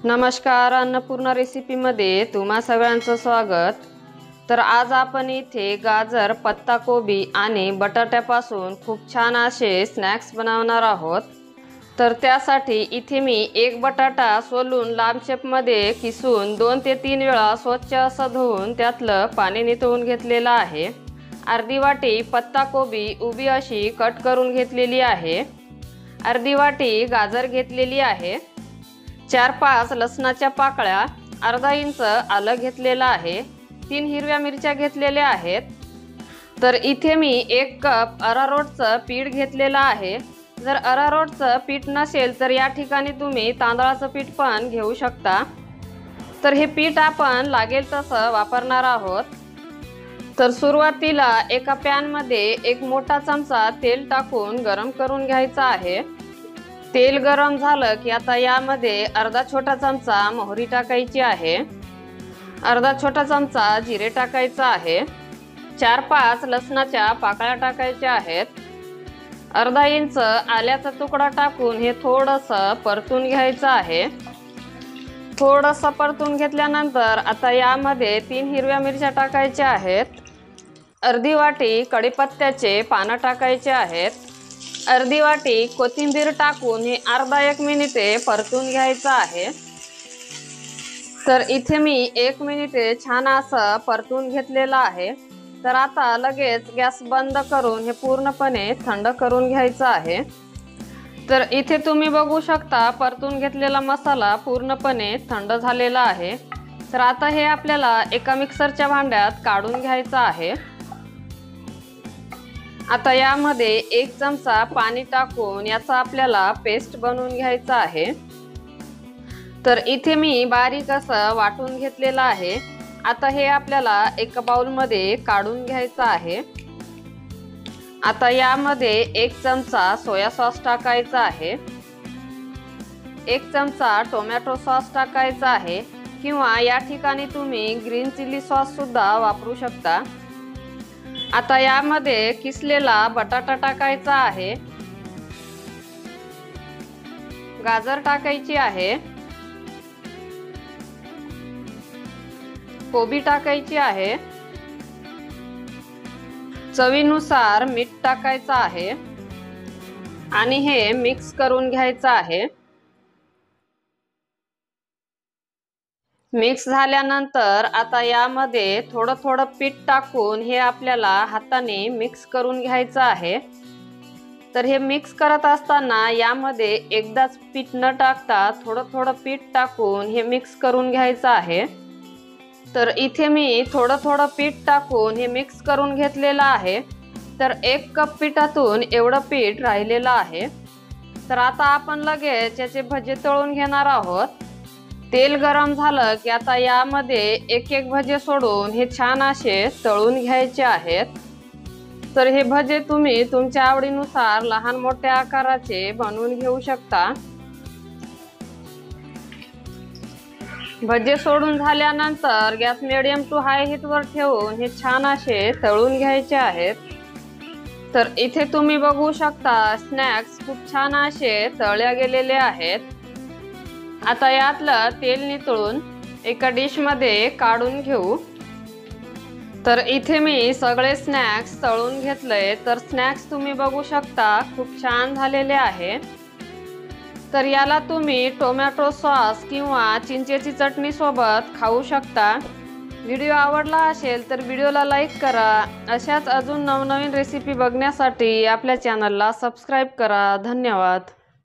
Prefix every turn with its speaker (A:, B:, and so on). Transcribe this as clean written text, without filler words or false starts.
A: नमस्कार, अन्नपूर्णा रेसिपीमध्ये तुम्हा सगळ्यांचं स्वागत। तर आज आपण इथे गाजर, पत्ताकोबी आणि बटाट्यापासून खूप छान असे स्नॅक्स बनवणार आहोत। तर त्यासाठी इथे मी एक बटाटा सोलून लांब शेपमध्ये किसून 2 ते 3 वेळा स्वच्छ असं धुवून त्यातलं पाणी निथळून घेतलेलं आहे। अर्धी वाटी पत्ताकोबी उभी अशी कट करून घेतलेली आहे। अर्धी वाटी गाजर घेतलेली आहे। 4-5 लसणाच्या पाकळ्या, अर्धा इंच आलं घेतलेलं आहे। 3 हिरव्या मिरच्या घेतलेल्या आहेत। तर इथे मी 1 कप अरारोटचं पीठ घेतलेलं आहे। जर अरारोटचं पीठ नसेल तर या ठिकाणी तुम्ही तांदळाचं पीठ पण घेऊ शकता। तर हे पीठ आपण लागेल तसं वापरणार आहोत। तर सुरुवातीला एका पॅन मध्ये 1 मोठा चमचा तेल टाकून गरम करून घ्यायचं आहे। तेल गरम झालं की आता यामध्ये अर्धा छोटा चमचा मोहरी टाकायची आहे। अर्धा छोटा चमचा जिरे टाकायचं आहे। 4-5 लसणाच्या पाकळ्या टाकायच्या आहेत। अर्धा इंच आल्याचा तुकडा टाकून हे थोडंसं परतून घ्यायचं आहे। थोडंसं परतून घेतल्यानंतर आता यामध्ये 3 हिरव्या मिरच्या टाकायच्या आहेत। अर्धी वाटी कढीपत्त्याचे पानं टाकायचे आहेत। अर्धी वाटी कोथिंबीर टाकून हे अर्धा 1 मिनिट परतून घ्यायचं आहे। तर इथे मी 1 मिनिट छान असं परतून घेतलेलं आहे। तर आता लगेच गॅस बंद करून हे पूर्णपणे थंड करून घ्यायचं आहे। तर इथे तुम्ही बघू शकता परतून घेतलेला मसाला पूर्णपणे थंड झालेला आहे। तर आता हे आपल्याला एका मिक्सरच्या भांड्यात काढून घ्यायचं आहे। आता यामध्ये 1 चमचा पाणी टाकून याचा आपल्याला पेस्ट बनवून घ्यायचा आहे। तर इथे मी बारीक असं वाटून घेतलेलं आहे। आता हे आपल्याला एका बाउल मध्ये काढून घ्यायचं आहे। आता यामध्ये 1 चमचा सोया सॉस टाकायचा आहे। 1 चमचा टोमॅटो सॉस टाकायचा आहे किंवा या ठिकाणी तुम्ही ग्रीन चिली सॉस सुद्धा वापरू शकता। आता यामध्ये किसलेला बटाटा टाकायचा आहे। गाजर टाकायची आहे। कोबी टाकायची आहे। चवीनुसार मीठ टाकायचं आहे आणि हे मिक्स करून घ्यायचं आहे। मिक्स झाल्यानंतर आता यामध्ये थोडं पीठ टाकून हे आपल्याला हाताने मिक्स करून घ्यायचं आहे। तर हे मिक्स करत असताना यामध्ये एकदाच पीठ न टाकता थोडं पीठ टाकून हे मिक्स करून घ्यायचं आहे। तर इथे मी थोडं पीठ टाकून हे मिक्स करून घेतलेलं आहे। तर 1 कप पिठातून एवढं पीठ राहिलेलं आहे। तर आता आपण लगेच याचे भजे तळून घेणार आहोत। तेल गरम झालं की आता यामध्ये एक भजे सोडून हे छान असे तळून घ्यायचे आहेत। तर हे भजे तुम्ही तुमच्या आवडीनुसार लहान मोठ्या आकाराचे बनवून घेऊ शकता। भजे सोडून झाल्यानंतर gas medium to high heat वर ठेवून हे छान असे तळून घ्यायचे आहेत। तर इथे तुम्ही बघू शकता स्नॅक्स खूप छान असे तळले गेलेले आहेत। आता यातलं तेल निथळून एका डिश मध्ये काढून घेऊ। तर इथे मी सगळे स्नॅक्स तळून घेतले। तर स्नॅक्स तुम्ही बघू शकता खूप छान झालेले आहे। तर याला तुम्ही टोमॅटो सॉस किंवा चिंचेची चटणी सोबत खाऊ शकता। व्हिडिओ आवडला असेल तर व्हिडिओला लाईक करा। अशाच अजून नवनवीन रेसिपी बघण्यासाठी आपल्या चॅनलला सबस्क्राइब करा। धन्यवाद।